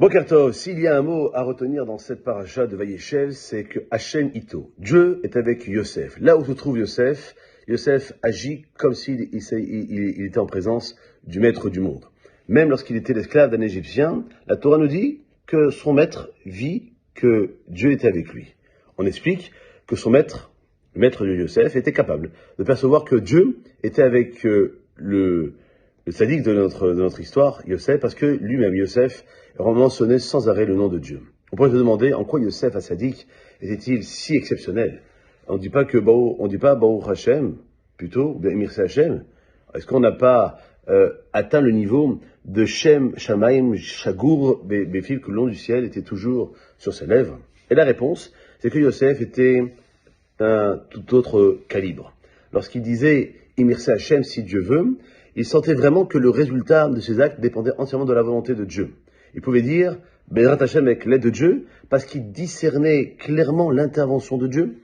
Boker Tov, s'il y a un mot à retenir dans cette paracha de Vayeshev, c'est que Hachem Ito, Dieu est avec Yosef. Là où se trouve Yosef, Yosef agit comme s'il était en présence du maître du monde. Même lorsqu'il était l'esclave d'un Égyptien, la Torah nous dit que son maître vit que Dieu était avec lui. On explique que son maître, le maître de Yosef, était capable de percevoir que Dieu était avec le sadique de notre histoire, Yosef, parce que lui-même, Yosef, mentionnait sans arrêt le nom de Dieu. On pourrait se demander en quoi Yosef, à sadique, était-il si exceptionnel. On ne dit pas Baruch Hashem, plutôt, ou bien Mirse Hashem. Est-ce qu'on n'a pas atteint le niveau de Shem, Shamaim, Shagur, Befil, que le nom du ciel était toujours sur ses lèvres? Et la réponse, c'est que Yosef était un tout autre calibre. Lorsqu'il disait Mirse Hashem, si Dieu veut, il sentait vraiment que le résultat de ses actes dépendait entièrement de la volonté de Dieu. Il pouvait dire Bezrat Hashem avec l'aide de Dieu, parce qu'il discernait clairement l'intervention de Dieu.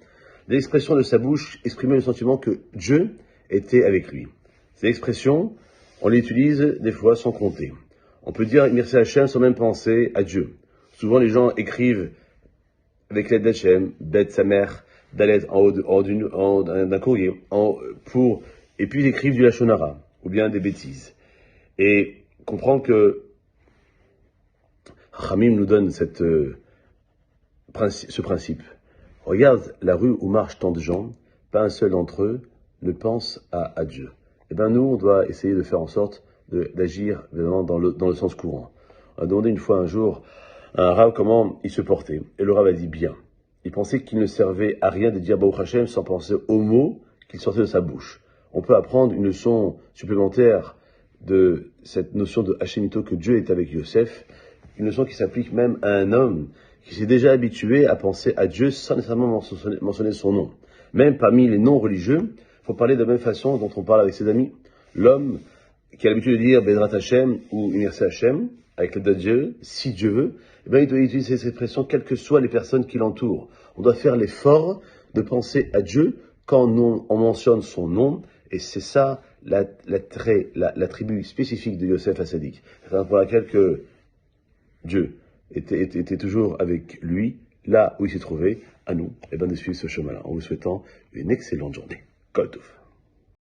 L'expression de sa bouche exprimait le sentiment que Dieu était avec lui. Ces expressions, on les utilise des fois sans compter. On peut dire Merci Hashem sans même penser à Dieu. Souvent les gens écrivent avec l'aide d'Hachem, Bet Samer, Dalet en haut d'un courrier, et puis ils écrivent du Lashon Hara, ou bien des bêtises. Et comprendre que Chamim nous donne ce principe. Regarde la rue où marchent tant de gens, pas un seul d'entre eux ne pense à Dieu. Eh bien nous, on doit essayer de faire en sorte d'agir vraiment dans le sens courant. On a demandé une fois un jour à un rabbin comment il se portait. Et le rabbin a dit bien. Il pensait qu'il ne servait à rien de dire Baruch Hashem sans penser aux mots qui sortaient de sa bouche. On peut apprendre une leçon supplémentaire de cette notion de Hashemito que Dieu est avec Yosef, une leçon qui s'applique même à un homme qui s'est déjà habitué à penser à Dieu sans nécessairement mentionner son nom. Même parmi les non-religieux, il faut parler de la même façon dont on parle avec ses amis. L'homme qui a l'habitude de dire Bezrat Hashem ou Merci Hashem, avec l'aide de Dieu, si Dieu veut, eh bien, il doit utiliser cette expression quelles que soient les personnes qui l'entourent. On doit faire l'effort de penser à Dieu quand on mentionne son nom, et c'est ça l'attribut spécifique de Yosef Hassadik. C'est la raison pour laquelle que Dieu était toujours avec lui, là où il s'est trouvé, à nous, de suivre ce chemin-là, en vous souhaitant une excellente journée. Kol Tov.